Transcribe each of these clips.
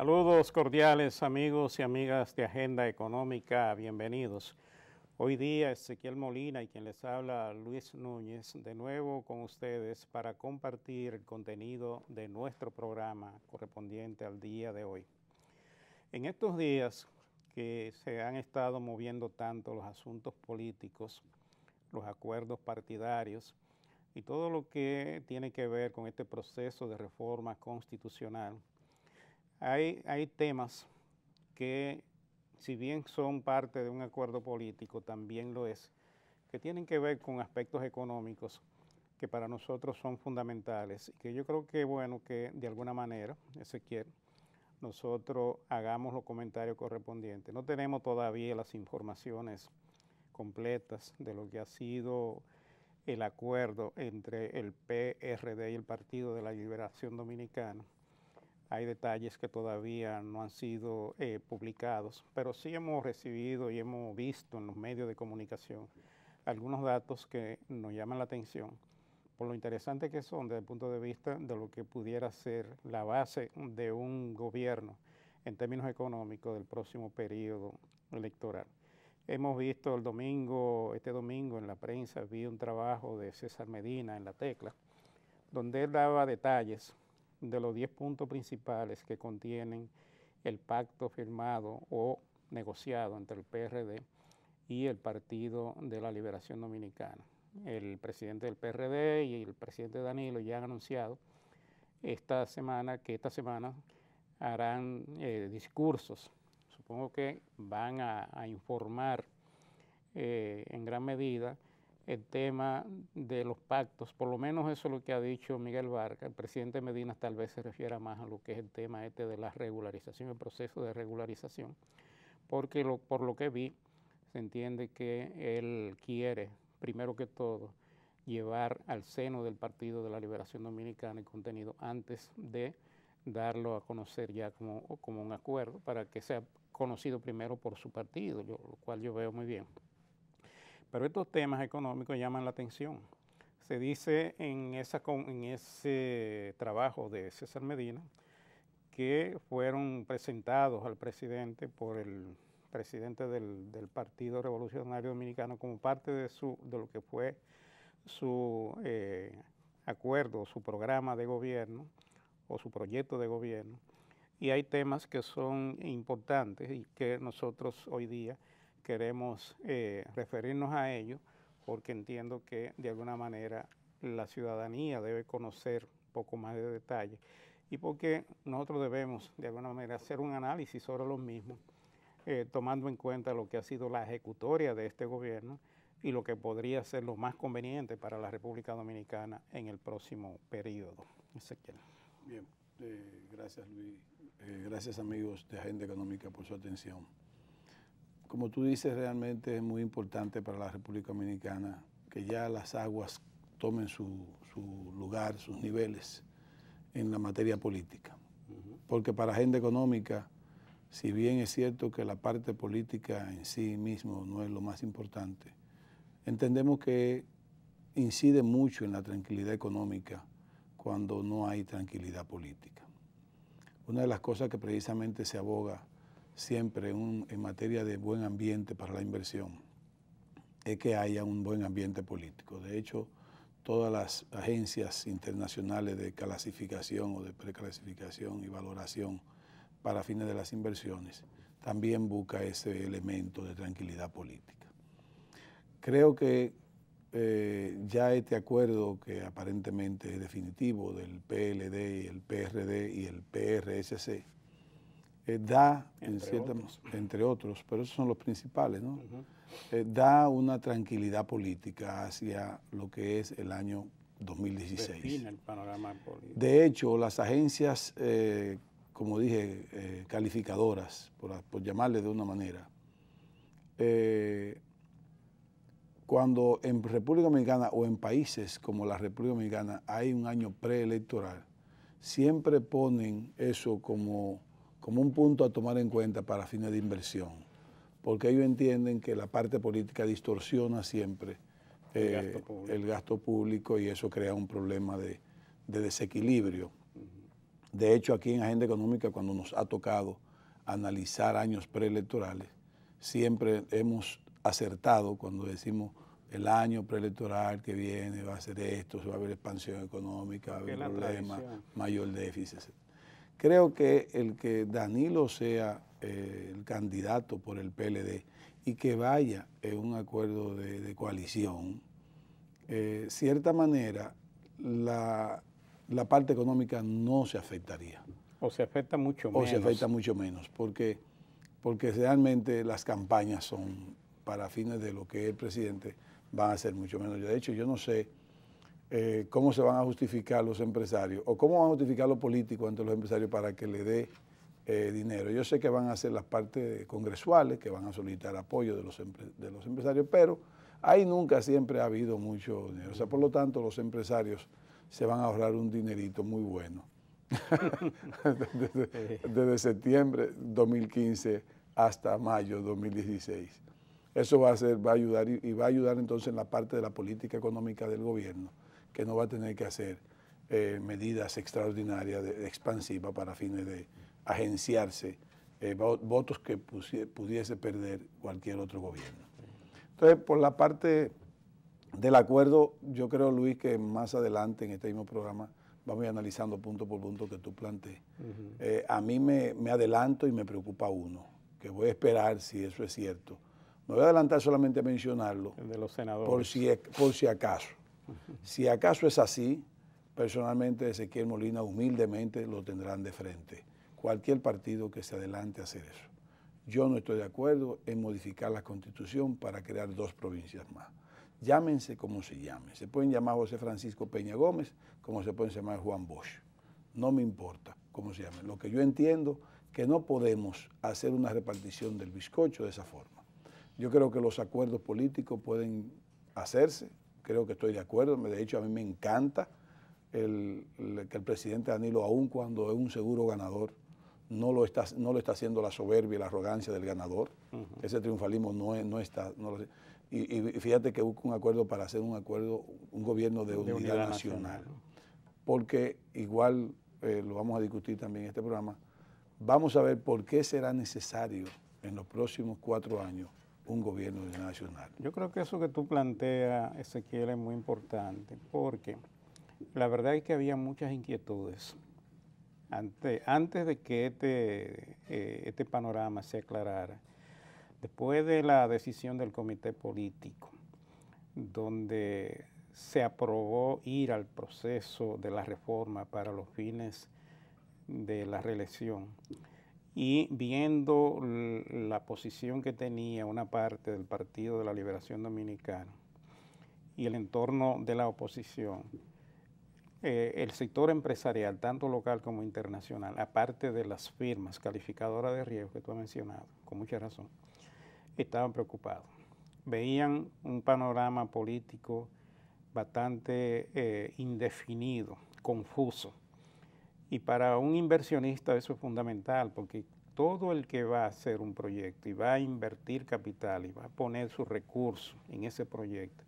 Saludos cordiales amigos y amigas de Agenda Económica, bienvenidos. Hoy día Ezequiel Molina y quien les habla Luis Núñez, de nuevo con ustedes para compartir el contenido de nuestro programa correspondiente al día de hoy. En estos días que se han estado moviendo tanto los asuntos políticos, los acuerdos partidarios y todo lo que tiene que ver con este proceso de reforma constitucional, hay temas que, si bien son parte de un acuerdo político, también lo es, que tienen que ver con aspectos económicos que para nosotros son fundamentales y que yo creo que bueno que de alguna manera, Ezequiel, nosotros hagamos los comentarios correspondientes. No tenemos todavía las informaciones completas de lo que ha sido el acuerdo entre el PRD y el Partido de la Liberación Dominicana. Hay detalles que todavía no han sido publicados, pero sí hemos recibido y hemos visto en los medios de comunicación algunos datos que nos llaman la atención por lo interesantes que son desde el punto de vista de lo que pudiera ser la base de un gobierno en términos económicos del próximo periodo electoral. Hemos visto este domingo en la prensa, vi un trabajo de César Medina en La Tecla, donde él daba detalles de los 10 puntos principales que contienen el pacto firmado o negociado entre el PRD y el Partido de la Liberación Dominicana. El presidente del PRD y el presidente Danilo ya han anunciado esta semana harán discursos. Supongo que van a informar en gran medida el tema de los pactos, por lo menos eso es lo que ha dicho Miguel Vargas. El presidente Medina tal vez se refiera más a lo que es el tema de la regularización, el proceso de regularización, porque por lo que vi, se entiende que él quiere, primero que todo, llevar al seno del Partido de la Liberación Dominicana el contenido antes de darlo a conocer ya como un acuerdo, para que sea conocido primero por su partido, lo cual yo veo muy bien. Pero estos temas económicos llaman la atención. Se dice en ese trabajo de César Medina que fueron presentados al presidente por el presidente del Partido Revolucionario Dominicano como parte de lo que fue su acuerdo, su programa de gobierno o su proyecto de gobierno. Y hay temas que son importantes y que nosotros hoy día queremos referirnos a ellos porque entiendo que de alguna manera la ciudadanía debe conocer un poco más de detalle y porque nosotros debemos de alguna manera hacer un análisis sobre los mismos, tomando en cuenta lo que ha sido la ejecutoria de este gobierno y lo que podría ser lo más conveniente para la República Dominicana en el próximo periodo. Ezequiel. Bien, gracias Luis, gracias amigos de Agenda Económica por su atención. Como tú dices, realmente es muy importante para la República Dominicana que ya las aguas tomen su lugar, sus niveles en la materia política. Porque para Agenda Económica, si bien es cierto que la parte política en sí mismo no es lo más importante, entendemos que incide mucho en la tranquilidad económica cuando no hay tranquilidad política. Una de las cosas que precisamente se aboga siempre en materia de buen ambiente para la inversión es que haya un buen ambiente político. De hecho, todas las agencias internacionales de clasificación o de preclasificación y valoración para fines de las inversiones también busca ese elemento de tranquilidad política. Creo que ya este acuerdo, que aparentemente es definitivo, del PLD, el PRD y el PRSC, da, entre otros, pero esos son los principales, ¿no? Da una tranquilidad política hacia lo que es el año 2016. Define el panorama político. De hecho, las agencias, como dije, calificadoras, por llamarle de una manera, cuando en República Dominicana o en países como la República Dominicana hay un año preelectoral, siempre ponen eso como un punto a tomar en cuenta para fines de inversión, porque ellos entienden que la parte política distorsiona siempre el gasto público y eso crea un problema de desequilibrio De hecho, aquí en Agenda Económica, cuando nos ha tocado analizar años preelectorales, siempre hemos acertado cuando decimos el año preelectoral que viene va a ser esto, va a haber expansión económica, va a haber problemas, mayor déficit. Creo que el que Danilo sea el candidato por el PLD y que vaya en un acuerdo de coalición, cierta manera la parte económica no se afectaría. O se afecta mucho menos. O se afecta mucho menos, porque realmente las campañas son para fines de lo que es el presidente, van a ser mucho menos. De hecho, yo no sé cómo se van a justificar los empresarios o cómo van a justificar los políticos ante los empresarios para que le dé dinero. Yo sé que van a ser las partes congresuales que van a solicitar apoyo de los empresarios, pero ahí nunca siempre ha habido mucho dinero. O sea, por lo tanto, los empresarios se van a ahorrar un dinerito muy bueno. desde septiembre 2015 hasta mayo 2016. Eso va a ayudar y va a ayudar entonces en la parte de la política económica del gobierno, que no va a tener que hacer medidas extraordinarias expansivas para fines de agenciarse votos que pudiese perder cualquier otro gobierno. Entonces, por la parte del acuerdo, yo creo, Luis, que más adelante en este mismo programa vamos a ir analizando punto por punto que tú plantees. A mí me adelanto y me preocupa uno, que voy a esperar si eso es cierto. Me voy a adelantar solamente a mencionarlo. El de los senadores. Por si acaso. Si acaso es así, personalmente Ezequiel Molina humildemente lo tendrán de frente. Cualquier partido que se adelante a hacer eso. Yo no estoy de acuerdo en modificar la Constitución para crear 2 provincias más. Llámense como se llamen. Se pueden llamar José Francisco Peña Gómez, como se pueden llamar Juan Bosch. No me importa cómo se llamen. Lo que yo entiendo que no podemos hacer una repartición del bizcocho de esa forma. Yo creo que los acuerdos políticos pueden hacerse, creo que estoy de acuerdo. De hecho, a mí me encanta que el presidente Danilo, aun cuando es un seguro ganador, no lo está haciendo la soberbia y la arrogancia del ganador. Ese triunfalismo no está. Y fíjate que busca un acuerdo para hacer un gobierno de unidad nacional. Porque igual lo vamos a discutir también en este programa, vamos a ver por qué será necesario en los próximos 4 años un gobierno de unidad nacional. Yo creo que eso que tú planteas, Ezequiel, es muy importante, porque la verdad es que había muchas inquietudes. Antes de que este panorama se aclarara, después de la decisión del comité político, donde se aprobó ir al proceso de la reforma para los fines de la reelección, y viendo la posición que tenía una parte del Partido de la Liberación Dominicana y el entorno de la oposición, el sector empresarial, tanto local como internacional, aparte de las firmas calificadoras de riesgo que tú has mencionado, con mucha razón, estaban preocupados. Veían un panorama político bastante indefinido, confuso. Y para un inversionista eso es fundamental, porque todo el que va a hacer un proyecto y va a invertir capital y va a poner sus recursos en ese proyecto,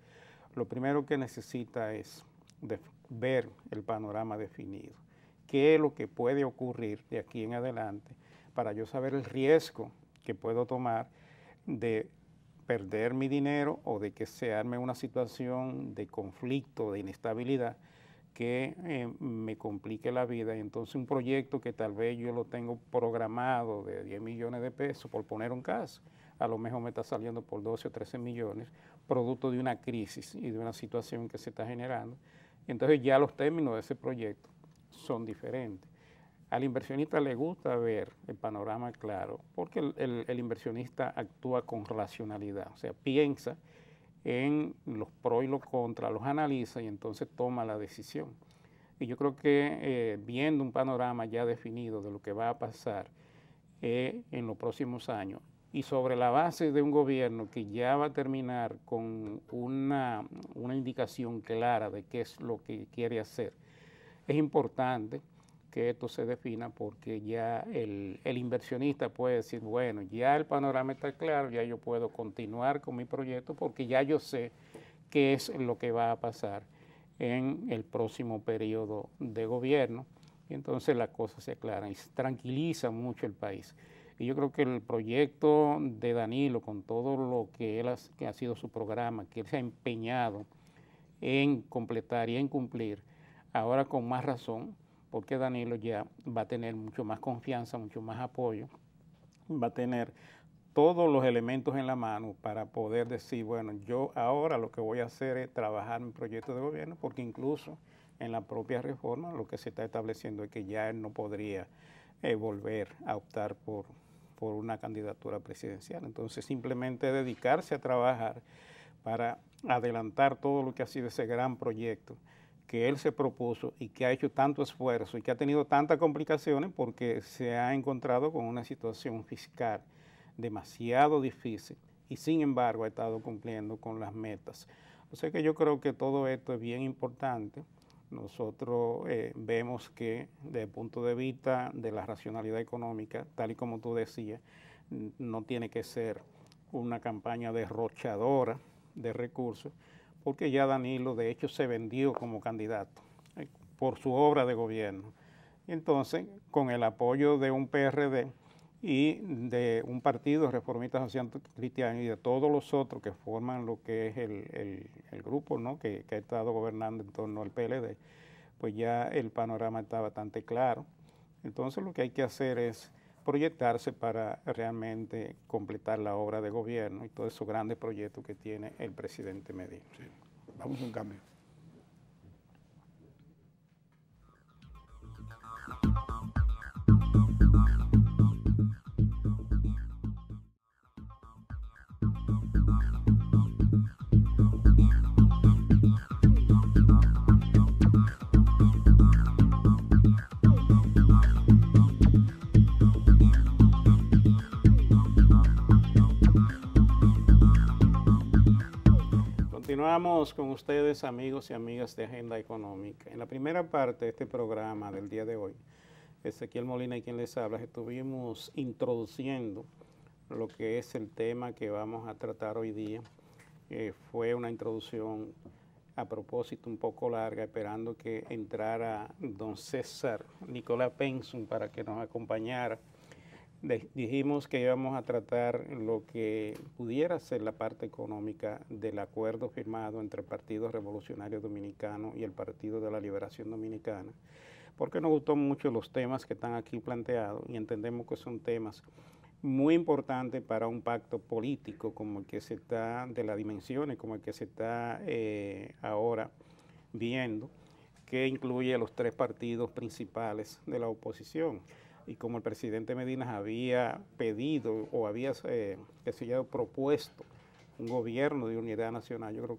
lo primero que necesita es ver el panorama definido. ¿Qué es lo que puede ocurrir de aquí en adelante para yo saber el riesgo que puedo tomar de perder mi dinero o de que se arme una situación de conflicto, de inestabilidad, que me complique la vida? Y entonces un proyecto que tal vez yo lo tengo programado de 10 millones de pesos, por poner un caso, a lo mejor me está saliendo por 12 o 13 millones, producto de una crisis y de una situación que se está generando. Entonces ya los términos de ese proyecto son diferentes. Al inversionista le gusta ver el panorama claro, porque el inversionista actúa con racionalidad, o sea, piensa en los pros y los contras, los analiza y entonces toma la decisión. Y yo creo que viendo un panorama ya definido de lo que va a pasar en los próximos años y sobre la base de un gobierno que ya va a terminar con una indicación clara de qué es lo que quiere hacer, es importante que esto se defina, porque ya el inversionista puede decir, bueno, ya el panorama está claro, ya yo puedo continuar con mi proyecto porque ya yo sé qué es lo que va a pasar en el próximo periodo de gobierno, y entonces las cosas se aclaran y se tranquiliza mucho el país. Y yo creo que el proyecto de Danilo, con todo lo que que ha sido su programa, que él se ha empeñado en completar y en cumplir, ahora con más razón, porque Danilo ya va a tener mucho más confianza, mucho más apoyo, va a tener todos los elementos en la mano para poder decir, bueno, yo ahora lo que voy a hacer es trabajar mi proyecto de gobierno, porque incluso en la propia reforma lo que se está estableciendo es que ya él no podría volver a optar por una candidatura presidencial. Entonces simplemente dedicarse a trabajar para adelantar todo lo que ha sido ese gran proyecto que él se propuso y que ha hecho tanto esfuerzo y que ha tenido tantas complicaciones porque se ha encontrado con una situación fiscal demasiado difícil y sin embargo ha estado cumpliendo con las metas. O sea que yo creo que todo esto es bien importante. Nosotros vemos que desde el punto de vista de la racionalidad económica, tal y como tú decías, no tiene que ser una campaña derrochadora de recursos, porque ya Danilo de hecho se vendió como candidato por su obra de gobierno. Y entonces, con el apoyo de un PRD y de un partido reformista social cristiano y de todos los otros que forman lo que es el grupo, ¿no?, que ha estado gobernando en torno al PLD, pues ya el panorama está bastante claro. Entonces lo que hay que hacer es proyectarse para realmente completar la obra de gobierno y todos esos grandes proyectos que tiene el presidente Medina. Sí. Vamos a un cambio. Continuamos con ustedes, amigos y amigas de Agenda Económica. En la primera parte de este programa del día de hoy, Ezequiel Molina y quien les habla, estuvimos introduciendo lo que es el tema que vamos a tratar hoy día. Fue una introducción a propósito un poco larga, esperando que entrara don César Nicolás Penson para que nos acompañara. Dijimos que íbamos a tratar lo que pudiera ser la parte económica del acuerdo firmado entre el Partido Revolucionario Dominicano y el Partido de la Liberación Dominicana, porque nos gustó mucho los temas que están aquí planteados y entendemos que son temas muy importantes para un pacto político como el que se está, de las dimensiones como el que se está ahora viendo, que incluye a los tres partidos principales de la oposición. Y como el presidente Medina había pedido o había propuesto un gobierno de unidad nacional, yo creo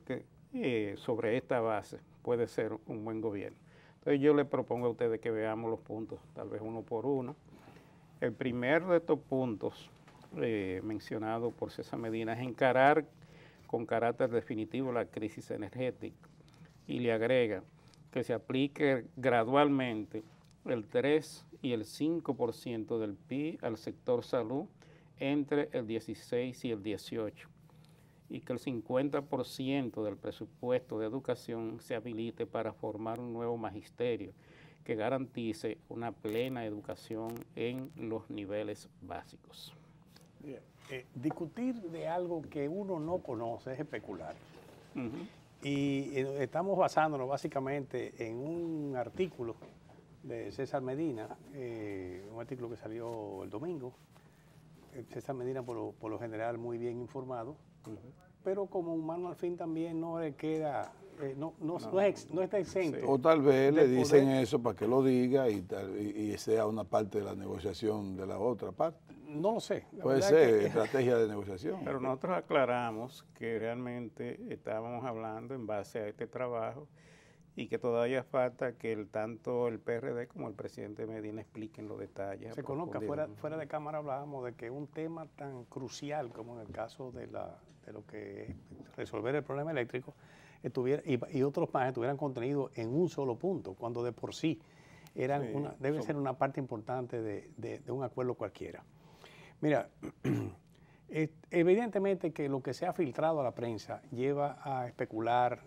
que sobre esta base puede ser un buen gobierno. Entonces yo le propongo a ustedes que veamos los puntos, tal vez uno por uno. El primero de estos puntos mencionados por César Medina es encarar con carácter definitivo la crisis energética y le agrega que se aplique gradualmente el 3 y el 5% del PIB al sector salud entre el 16 y el 18 y que el 50% del presupuesto de educación se habilite para formar un nuevo magisterio que garantice una plena educación en los niveles básicos. Discutir de algo que uno no conoce es especular. Y estamos basándonos básicamente en un artículo de César Medina, un artículo que salió el domingo. César Medina por lo general muy bien informado, pero como humano al fin también no le queda, no está exento. Sí. O tal vez le dicen eso para que lo diga y sea una parte de la negociación de la otra parte. No lo sé. Puede ser estrategia de negociación. Pero nosotros aclaramos que realmente estábamos hablando en base a este trabajo y que todavía falta que tanto el PRD como el presidente Medina expliquen los detalles. Se conozca, fuera de cámara hablábamos de que un tema tan crucial como en el caso de lo que es resolver el problema eléctrico y otros más estuvieran contenidos en un solo punto, cuando de por sí debe ser una parte importante de un acuerdo cualquiera. Mira, evidentemente que lo que se ha filtrado a la prensa lleva a especular,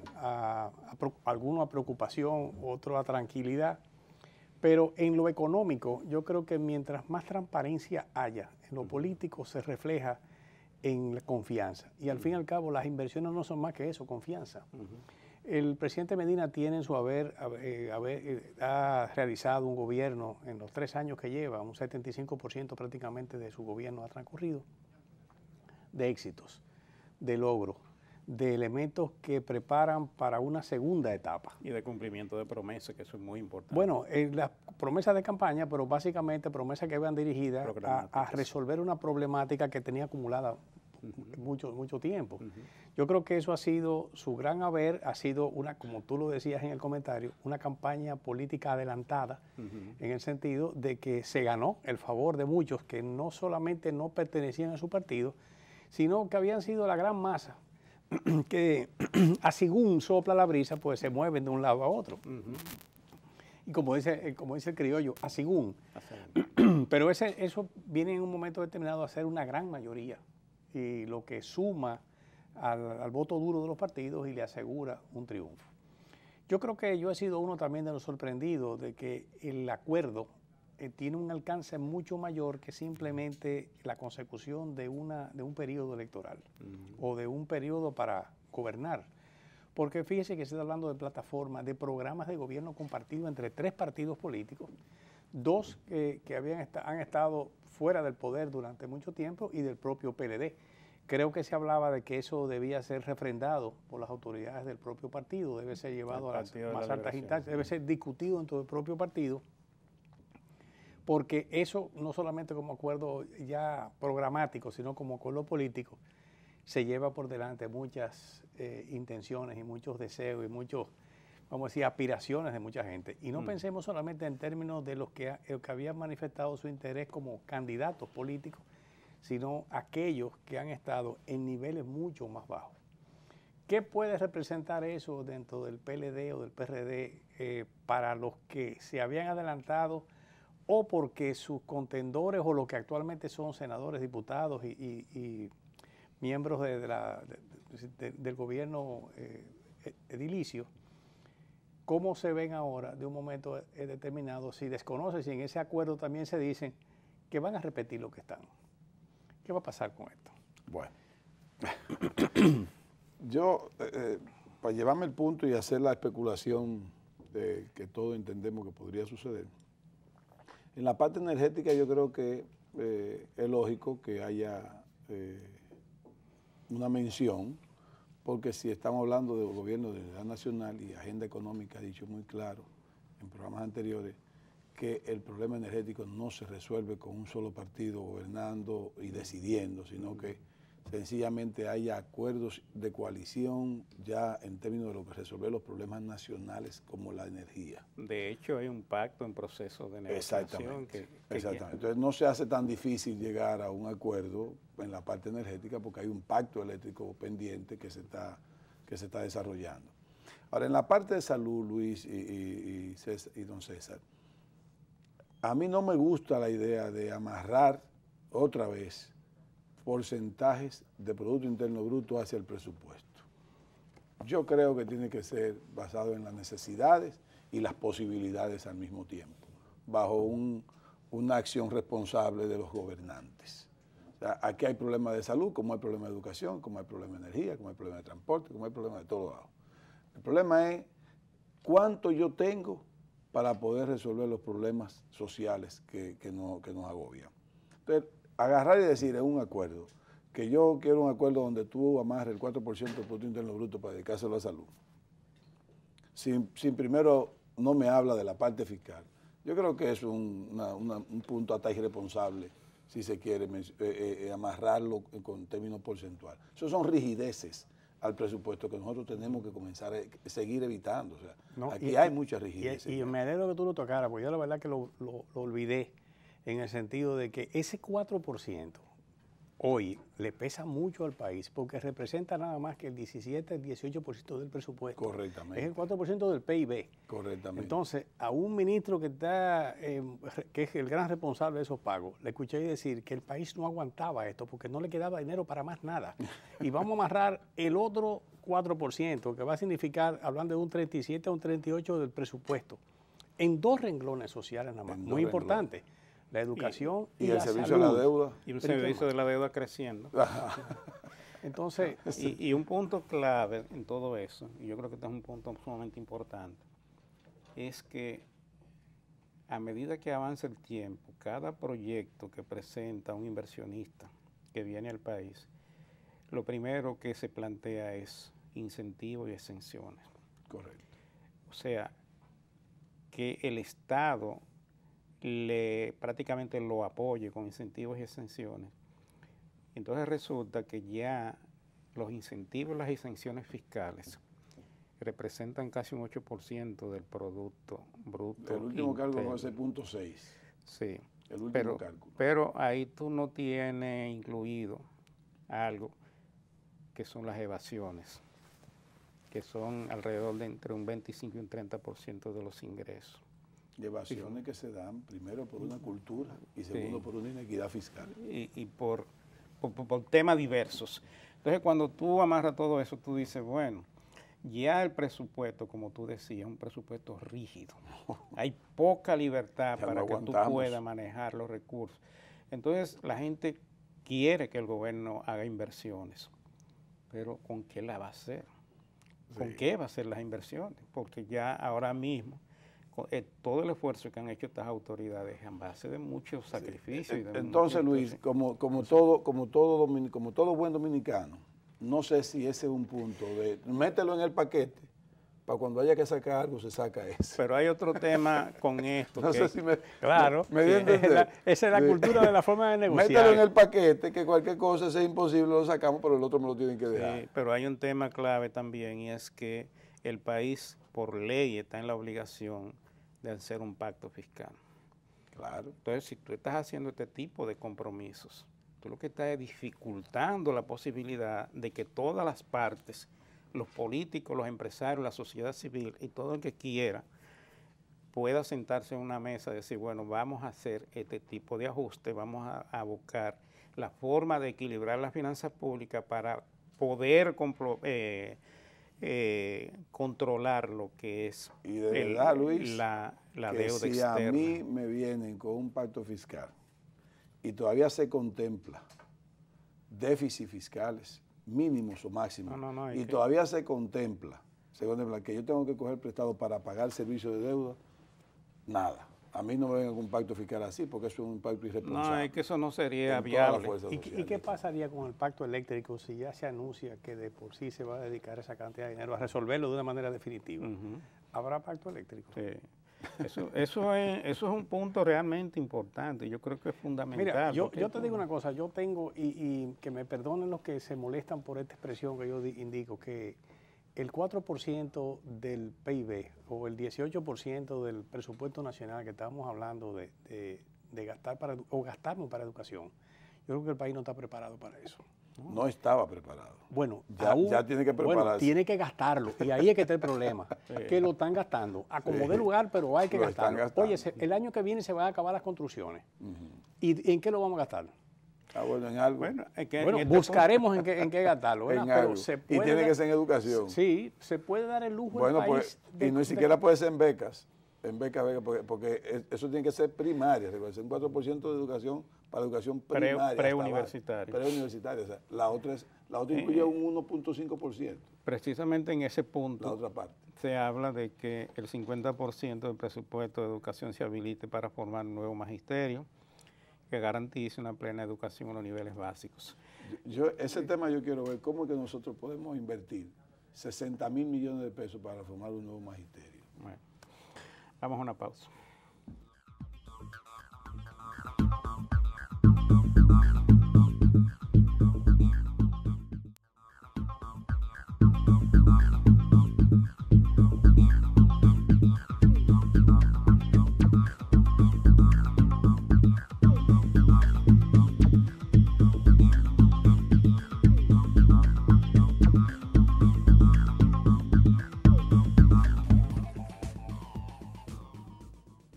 algunos a preocupación, otros a tranquilidad, Pero en lo económico, yo creo que mientras más transparencia haya en lo político, se refleja en la confianza. Y al fin y al cabo, las inversiones no son más que eso, confianza. El presidente Medina tiene en su haber, ha realizado un gobierno en los 3 años que lleva, un 75% prácticamente de su gobierno ha transcurrido, de éxitos, de logros, de elementos que preparan para una segunda etapa. Y de cumplimiento de promesas, que eso es muy importante. Bueno, las promesas de campaña, pero básicamente promesas que iban dirigidas a resolver una problemática que tenía acumulada mucho tiempo. Yo creo que eso ha sido, su gran haber ha sido una, como tú lo decías en el comentario, una campaña política adelantada, en el sentido de que se ganó el favor de muchos que no solamente no pertenecían a su partido, sino que habían sido la gran masa que a según sopla la brisa, pues se mueven de un lado a otro. Y como dice el criollo, a según. Pero eso viene en un momento determinado a ser una gran mayoría, y lo que suma al voto duro de los partidos y le asegura un triunfo. Yo creo que yo he sido uno también de los sorprendidos de que el acuerdo tiene un alcance mucho mayor que simplemente la consecución de un periodo electoral o de un periodo para gobernar. Porque fíjese que se está hablando de plataformas, de programas de gobierno compartido entre 3 partidos políticos, 2 que han estado fuera del poder durante mucho tiempo y del propio PLD. Creo que se hablaba de que eso debía ser refrendado por las autoridades del propio partido, debe ser llevado a las más altas instancias, debe ser discutido dentro del propio partido, porque eso no solamente como acuerdo ya programático, sino como acuerdo político, se lleva por delante muchas intenciones y muchos deseos y muchos, vamos a decir, aspiraciones de mucha gente. Y no pensemos solamente en términos de los que habían manifestado su interés como candidatos políticos, sino aquellos que han estado en niveles mucho más bajos. ¿Qué puede representar eso dentro del PLD o del PRD para los que se habían adelantado o porque sus contendores o los que actualmente son senadores, diputados y miembros del gobierno edilicio, cómo se ven ahora de un momento determinado, si desconocen, si en ese acuerdo también se dicen que van a repetir lo que están? ¿Qué va a pasar con esto? Bueno, yo, para llevarme el punto y hacer la especulación que todos entendemos que podría suceder, en la parte energética yo creo que es lógico que haya una mención, porque si estamos hablando del gobierno de unidad nacional y agenda económica ha dicho muy claro en programas anteriores que el problema energético no se resuelve con un solo partido gobernando y decidiendo, sino que sencillamente haya acuerdos de coalición ya en términos de lo que resolver los problemas nacionales como la energía. De hecho, hay un pacto en proceso de negociación. Exactamente. Entonces no se hace tan difícil llegar a un acuerdo en la parte energética porque hay un pacto eléctrico pendiente que se está desarrollando. Ahora, en la parte de salud, Luis y don César, a mí no me gusta la idea de amarrar otra vez porcentajes de Producto Interno Bruto hacia el presupuesto. Yo creo que tiene que ser basado en las necesidades y las posibilidades al mismo tiempo, bajo una acción responsable de los gobernantes. O sea, aquí hay problemas de salud, como hay problemas de educación, como hay problemas de energía, como hay problemas de transporte, como hay problemas de todos lados. El problema es cuánto yo tengo para poder resolver los problemas sociales que nos agobian. Entonces, agarrar y decir en un acuerdo que yo quiero un acuerdo donde tú amarres el 4% del Producto Interno Bruto para dedicárselo a la salud, sin primero no me habla de la parte fiscal. Yo creo que es un punto hasta irresponsable, si se quiere amarrarlo con términos porcentuales. Eso son rigideces al presupuesto que nosotros tenemos que comenzar a seguir evitando. O sea, no, aquí hay mucha rigidez. Y me alegro que tú lo tocaras, porque yo la verdad que lo olvidé, en el sentido de que ese 4% hoy le pesa mucho al país, porque representa nada más que el 17, el 18% del presupuesto. Correctamente. Es el 4% del PIB. Correctamente. Entonces, a un ministro que es el gran responsable de esos pagos, le escuché decir que el país no aguantaba esto, porque no le quedaba dinero para más nada. Y vamos a amarrar el otro 4%, que va a significar, hablando de un 37 a un 38% del presupuesto, en 2 renglones sociales nada más, muy importantes, la educación y el la servicio salud. a la deuda. Y el servicio de la deuda creciendo. Entonces, Y un punto clave en todo eso, y yo creo que este es un punto sumamente importante, es que a medida que avanza el tiempo, cada proyecto que presenta un inversionista que viene al país, lo primero que se plantea es incentivos y exenciones. Correcto. O sea, que el Estado prácticamente lo apoye con incentivos y exenciones. Entonces resulta que ya los incentivos y las exenciones fiscales representan casi un 8% del Producto Bruto. El último cálculo interno. fue 6.6. Sí. El último cálculo. Pero ahí tú no tienes incluido algo que son las evasiones, que son alrededor de entre un 25 y un 30% de los ingresos. De evasiones que se dan primero por una cultura y segundo por una inequidad fiscal. Y por temas diversos. Entonces, cuando tú amarras todo eso, tú dices, bueno, ya el presupuesto, como tú decías, es un presupuesto rígido. Hay poca libertad para que tú puedas manejar los recursos. Entonces, la gente quiere que el gobierno haga inversiones, pero ¿con qué la va a hacer? ¿Con qué va a hacer las inversiones? Porque ya ahora mismo todo el esfuerzo que han hecho estas autoridades en base de muchos sacrificios. Entonces, Luis, como todo buen dominicano, no sé si ese es un punto de mételo en el paquete, para cuando haya que sacar algo se saca ese. Pero hay otro tema con esto. No sé si claro, esa es la cultura de la forma de negociar. Mételo en el paquete, que cualquier cosa es imposible, lo sacamos, pero el otro me lo tienen que dejar. Sí, pero hay un tema clave también, y es que el país, por ley, está en la obligación de hacer un pacto fiscal. Claro. Entonces, si tú estás haciendo este tipo de compromisos, tú lo que estás es dificultando la posibilidad de que todas las partes, los políticos, los empresarios, la sociedad civil y todo el que quiera, pueda sentarse en una mesa y decir, bueno, vamos a hacer este tipo de ajuste, vamos a buscar la forma de equilibrar las finanzas públicas para poder controlar lo que es y de verdad, Luis, la deuda si externa. A mí me vienen con un pacto fiscal y todavía se contempla déficits fiscales mínimos o máximos, y todavía se contempla que yo tengo que coger prestado para pagar el servicio de deuda, nada. A mí no me venga con un pacto fiscal así, porque eso es un pacto irresponsable. No, es que eso no sería viable. ¿Y qué pasaría con el pacto eléctrico si ya se anuncia que de por sí se va a dedicar esa cantidad de dinero a resolverlo de una manera definitiva? ¿Habrá pacto eléctrico? Sí. Eso es un punto realmente importante. Yo creo que es fundamental. Mira, yo te digo una cosa. Yo tengo, y que me perdonen los que se molestan por esta expresión que yo indico, que el 4% del PIB o el 18% del presupuesto nacional que estamos hablando de gastar gastarnos para educación, yo creo que el país no está preparado para eso. No estaba preparado. Bueno, ya tiene que prepararse. Bueno, tiene que gastarlo. Y ahí es que está el problema. Que lo están gastando. A como dé lugar, pero hay que gastarlo. Oye, el año que viene se van a acabar las construcciones. ¿Y en qué lo vamos a gastar? Bueno, en algo. Bueno, buscaremos en qué gastarlo. En algo. Y tiene que ser en educación. Sí, se puede dar el lujo al país. Y ni siquiera puede ser en becas. En becas, porque eso tiene que ser primaria. Un 4% de educación para educación primaria. Preuniversitaria. Preuniversitaria. O sea, la otra incluye un 1.5%. Precisamente en ese punto. La otra parte. Se habla de que el 50% del presupuesto de educación se habilite para formar un nuevo magisterio que garantice una plena educación a los niveles básicos. Ese tema yo quiero ver cómo es que nosotros podemos invertir 60.000 millones de pesos para formar un nuevo magisterio. Bueno, vamos a una pausa.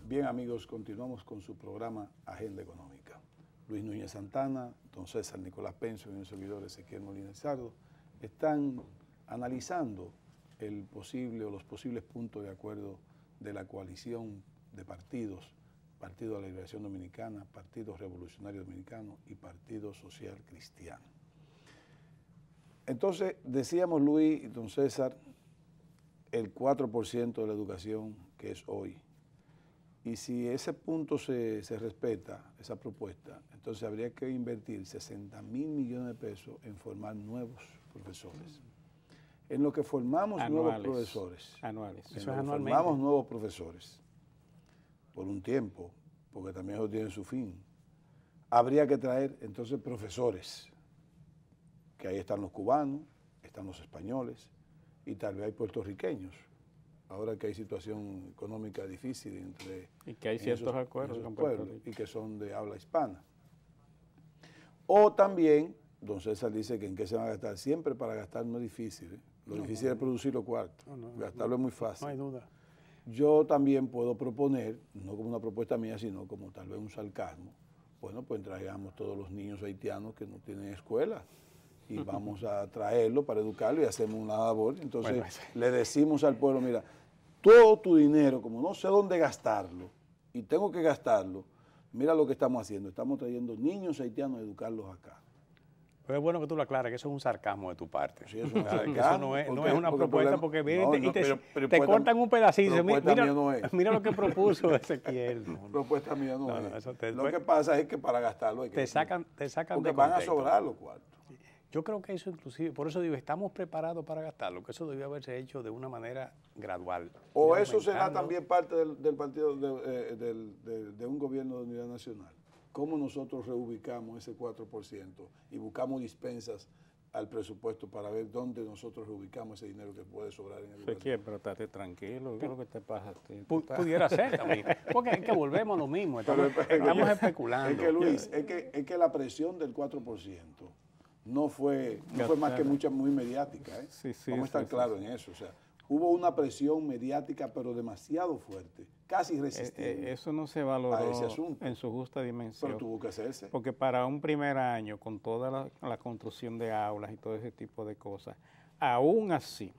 Bien, amigos, continuamos con su programa Agenda Económica. Luis Núñez Santana, don César Nicolás Penso y un servidor Ezequiel Molina Lizardo están analizando los posibles puntos de acuerdo de la coalición de partidos: Partido de la Liberación Dominicana, Partido Revolucionario Dominicano y Partido Social Cristiano. Entonces, decíamos, Luis y don César, el 4% de la educación que es hoy. Y si ese punto se respeta, esa propuesta, entonces habría que invertir 60.000 millones de pesos en formar nuevos profesores. En lo que formamos nuevos profesores. Anuales. En lo que formamos nuevos profesores por un tiempo, porque también eso tiene su fin. Habría que traer entonces profesores, que ahí están los cubanos, están los españoles y tal vez hay puertorriqueños. Ahora que hay situación económica difícil entre... Y que hay ciertos acuerdos con pueblos y que son de habla hispana. O también, don César dice que en qué se va a gastar. Siempre para gastar no es difícil, ¿eh? Lo difícil es producir los cuartos. Gastarlo es muy fácil. No hay duda. Yo también puedo proponer, no como una propuesta mía, sino como tal vez un sarcasmo. Bueno, pues traigamos todos los niños haitianos que no tienen escuela y vamos a traerlo para educarlo y hacemos una labor. Entonces le decimos al pueblo, mira, todo tu dinero, como no sé dónde gastarlo y tengo que gastarlo, mira lo que estamos haciendo. Estamos trayendo niños haitianos a educarlos acá. Pero es bueno que tú lo aclares, que eso es un sarcasmo de tu parte. Sí, eso, eso no es una propuesta, porque vienen te cortan un pedacito. Mira lo que propuso Ezequiel. Propuesta mía no es. Lo que pasa es que para gastarlo hay que... Te sacan porque de van a contexto. sobrar los cuartos. Yo creo que eso inclusive, por eso digo, estamos preparados para gastarlo, que eso debió haberse hecho de una manera gradual. O eso será también parte del partido, de un gobierno de unidad nacional. ¿Cómo nosotros reubicamos ese 4% y buscamos dispensas al presupuesto para ver dónde nosotros reubicamos ese dinero que puede sobrar en educación? Ezequiel, pero estate tranquilo, ¿qué es lo que te pasa a ti? Pudiera ser también, porque es que volvemos a lo mismo, estamos especulando. Es que, Luis, es que la presión del 4% no fue más que muy mediática, ¿eh? Vamos a estar claros en eso. O sea, hubo una presión mediática, pero demasiado fuerte, casi irresistible. Eso no se valoró en su justa dimensión. Pero tuvo que hacerse. Porque para un primer año, con toda la construcción de aulas y todo ese tipo de cosas, aún así,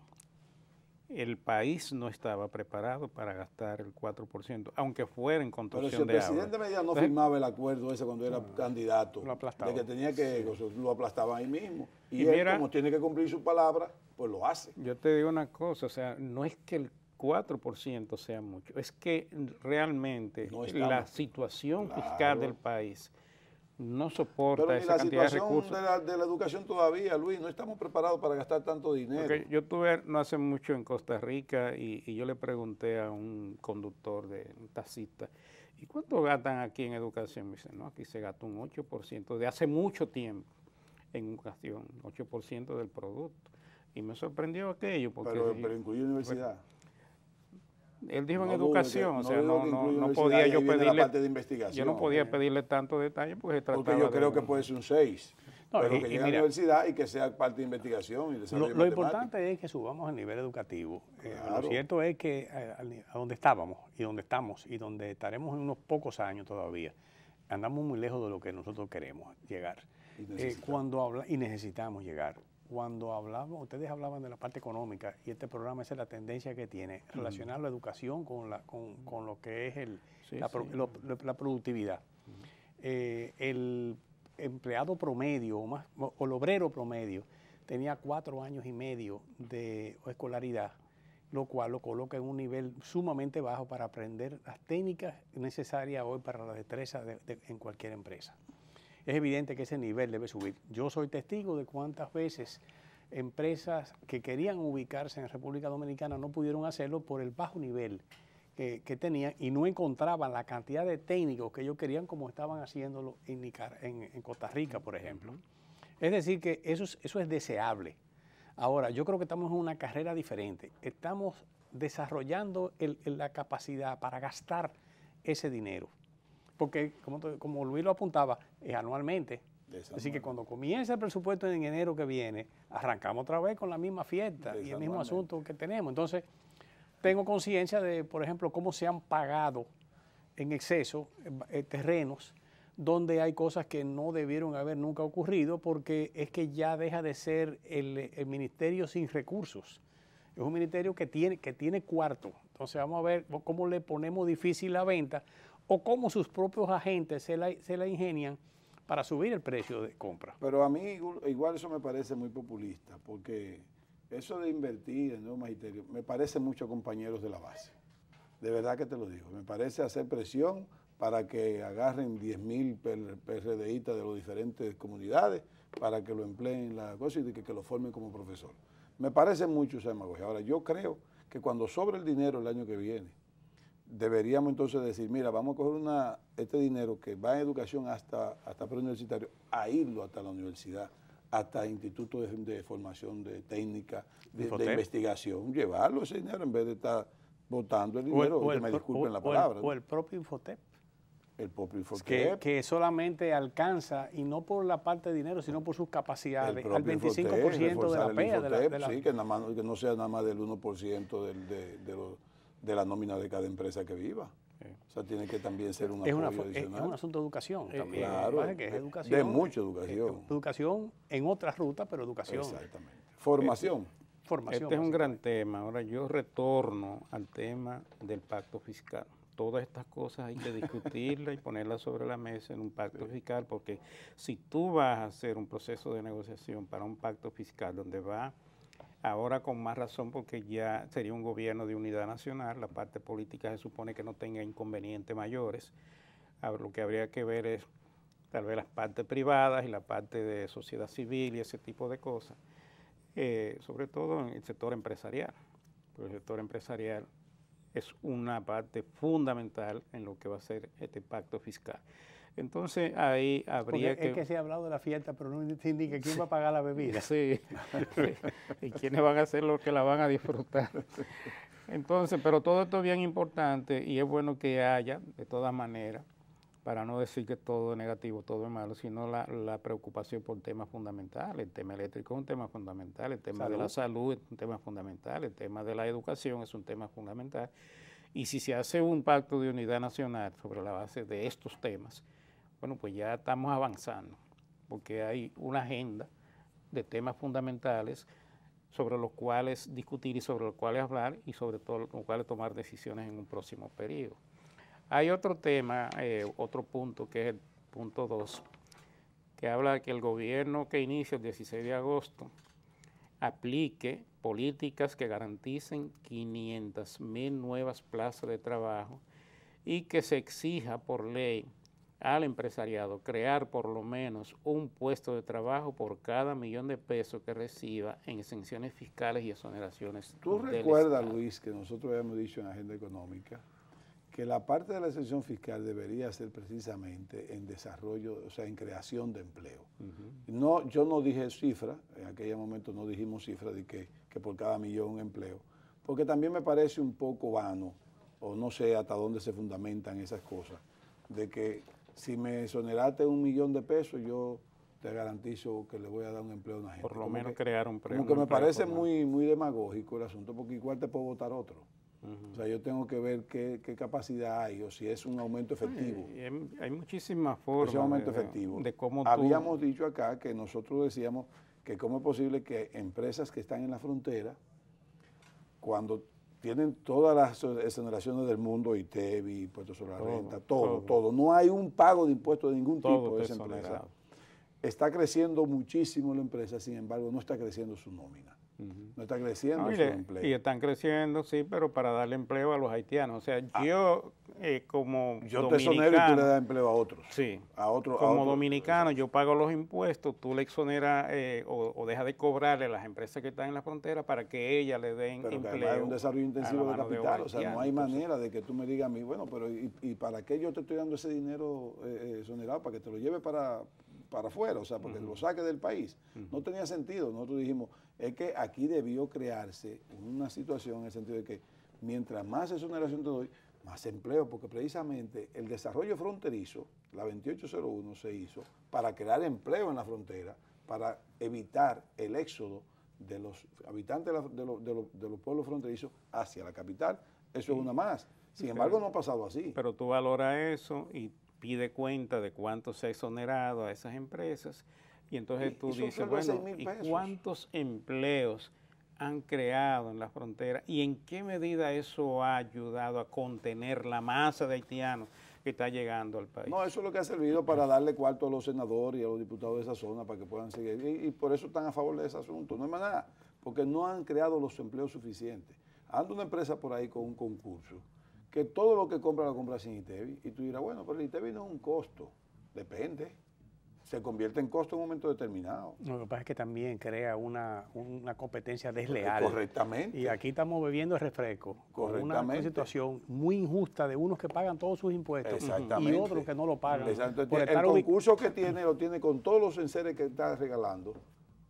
el país no estaba preparado para gastar el 4%, aunque fuera en construcción de aulas. Pero si el presidente Medina no firmaba el acuerdo ese cuando era candidato, de que tenía que, lo aplastaba ahí mismo. Y él, como tiene que cumplir su palabra, pues lo hace. Yo te digo una cosa, o sea, no es que el 4% sea mucho, es que realmente la situación fiscal del país no soporta esa cantidad de recursos. Pero ni la situación de la educación todavía, Luis, no estamos preparados para gastar tanto dinero. Porque yo estuve no hace mucho en Costa Rica y yo le pregunté a un conductor un taxista, ¿y cuánto gastan aquí en educación? Me dice, no, aquí se gasta un 8% de hace mucho tiempo en educación, 8% del producto. Y me sorprendió aquello. Porque pero incluye universidad. Él dijo en educación, o sea, no podía yo pedirle, la parte de investigación, yo no podía pedirle tanto detalle porque yo creo que puede ser un 6, pero que llegue a la universidad y que sea parte de investigación y desarrollo lo importante es que subamos el nivel educativo. Lo cierto es que a donde estábamos y donde estamos y donde estaremos en unos pocos años todavía, andamos muy lejos de lo que nosotros queremos llegar. Y necesitamos llegar. Cuando hablamos, ustedes hablaban de la parte económica y este programa esa es la tendencia que tiene, relacionar la educación con lo que es la productividad. El empleado promedio o el obrero promedio tenía 4 años y medio de escolaridad, lo cual lo coloca en un nivel sumamente bajo para aprender las técnicas necesarias hoy para la destreza en cualquier empresa. Es evidente que ese nivel debe subir. Yo soy testigo de cuántas veces empresas que querían ubicarse en República Dominicana no pudieron hacerlo por el bajo nivel que tenían y no encontraban la cantidad de técnicos que ellos querían como estaban haciéndolo en Costa Rica, por ejemplo. Es decir, que eso es deseable. Ahora, yo creo que estamos en una carrera diferente. Estamos desarrollando la capacidad para gastar ese dinero. Porque, como Luis lo apuntaba, es anualmente. Así que cuando comience el presupuesto en enero que viene, arrancamos otra vez con la misma fiesta y el mismo asunto que tenemos. Entonces, tengo conciencia de, por ejemplo, cómo se han pagado en exceso terrenos donde hay cosas que no debieron haber nunca ocurrido porque es que ya deja de ser el ministerio sin recursos. Es un ministerio que tiene cuarto. Entonces vamos a ver cómo le ponemos difícil la venta o cómo sus propios agentes se la ingenian para subir el precio de compra. Pero a mí igual eso me parece muy populista, porque eso de invertir en el nuevo magisterio me parece mucho a compañeros de la base. De verdad que te lo digo. Me parece hacer presión para que agarren 10.000 PRDistas de las diferentes comunidades para que lo empleen en la cosa y que lo formen como profesor. Me parece mucho esa demagogia. Ahora, yo creo que cuando sobre el dinero el año que viene, deberíamos entonces decir, mira, vamos a coger este dinero que va en educación hasta preuniversitario, a irlo hasta la universidad, hasta institutos de formación de técnica, de investigación, llevarlo ese dinero en vez de estar botando el dinero, que me disculpen la palabra. O el propio Infotep. El propio Infotep. Que solamente alcanza, y no por la parte de dinero, sino por sus capacidades, al 25% de la PEA. Sí, que no sea nada más del 1% de la nómina de cada empresa que viva. Sí. O sea, tiene que también ser un apoyo adicional. Es un asunto de educación también. Claro, que es educación, de mucha educación. Educación en otras rutas, pero educación. Exactamente. Formación. Formación. Este es un gran tema. Ahora yo retorno al tema del pacto fiscal. Todas estas cosas hay que discutirlas y ponerlas sobre la mesa en un pacto fiscal, porque si tú vas a hacer un proceso de negociación para un pacto fiscal donde va, ahora con más razón porque ya sería un gobierno de unidad nacional, la parte política se supone que no tenga inconvenientes mayores, ahora lo que habría que ver es tal vez las partes privadas y la parte de sociedad civil y ese tipo de cosas, sobre todo en el sector empresarial, porque el sector empresarial es una parte fundamental en lo que va a ser este pacto fiscal. Entonces ahí habría que... Es que se ha hablado de la fiesta, pero no se indica quién va a pagar la bebida. Sí, y quiénes van a hacer lo que la van a disfrutar. Entonces, pero todo esto es bien importante y es bueno que haya, de todas maneras, para no decir que todo es negativo, todo es malo, sino la preocupación por temas fundamentales. El tema eléctrico es un tema fundamental, el tema de la salud es un tema fundamental, el tema de la educación es un tema fundamental. Y si se hace un pacto de unidad nacional sobre la base de estos temas, bueno, pues ya estamos avanzando, porque hay una agenda de temas fundamentales sobre los cuales discutir y sobre los cuales hablar y sobre todo los cuales tomar decisiones en un próximo periodo. Hay otro tema, otro punto, que es el punto 2, que habla de que el gobierno que inicia el 16 de agosto aplique políticas que garanticen 500.000 nuevas plazas de trabajo y que se exija por ley al empresariado crear por lo menos un puesto de trabajo por cada $1.000.000 de pesos que reciba en exenciones fiscales y exoneraciones. ¿Tú recuerdas, Luis, que nosotros habíamos dicho en Agenda Económica que la parte de la exención fiscal debería ser precisamente en desarrollo, o sea, en creación de empleo? No, yo no dije cifra, en aquel momento no dijimos cifra de que por cada millón empleo, porque también me parece un poco vano, o no sé hasta dónde se fundamentan esas cosas, de que si me exoneraste $1.000.000 de pesos, yo te garantizo que le voy a dar un empleo a una gente. Por lo menos crear un empleo. Como que me parece muy demagógico el asunto, porque igual te puedo votar otro. O sea, yo tengo que ver qué capacidad hay o si es un aumento efectivo. Hay muchísimas formas ese aumento efectivo. De cómo habíamos dicho acá que nosotros decíamos que cómo es posible que empresas que están en la frontera, cuando tienen todas las exoneraciones del mundo, ITEVI, impuestos sobre la renta, todo. No hay un pago de impuestos de ningún tipo de esa empresa. Está creciendo muchísimo la empresa, sin embargo, no está creciendo su nómina. No está creciendo su empleo. Y están creciendo, sí, pero para darle empleo a los haitianos. O sea, yo como yo te exonero y tú le das empleo a otros. Sí. Como dominicano, yo pago los impuestos, tú le exoneras o dejas de cobrarle a las empresas que están en la frontera para que ellas le den empleo. Pero hay un desarrollo intensivo de capital. O sea, no hay manera de que tú me digas a mí, bueno, pero ¿y para qué yo te estoy dando ese dinero exonerado? Para que te lo lleve para afuera, o sea, porque lo saque del país. No tenía sentido. Nosotros dijimos, es que aquí debió crearse una situación en el sentido de que mientras más exoneración te doy, más empleo, porque precisamente el desarrollo fronterizo, la 2801 se hizo para crear empleo en la frontera, para evitar el éxodo de los habitantes de los pueblos fronterizos hacia la capital. Eso es una más. Sin embargo, no ha pasado así. Pero tú valoras eso y pide cuenta de cuánto se ha exonerado a esas empresas y entonces tú dices, bueno, ¿y cuántos empleos han creado en la frontera y en qué medida eso ha ayudado a contener la masa de haitianos que está llegando al país. No, eso es lo que ha servido para darle cuarto a los senadores y a los diputados de esa zona para que puedan seguir. Y por eso están a favor de ese asunto. No es más nada, porque no han creado los empleos suficientes. Anda una empresa por ahí con un concurso que todo lo que compra lo compra sin ITEVI. Y tú dirás, bueno, pero el ITEVI no es un costo. Depende. Se convierte en costo en un momento determinado. Lo que pasa es que también crea una competencia desleal. Correctamente. Y aquí estamos bebiendo refresco. Correctamente. Una situación muy injusta de unos que pagan todos sus impuestos Exactamente. y otros que no lo pagan. Exacto. El concurso que tiene, lo tiene con todos los enseres que está regalando,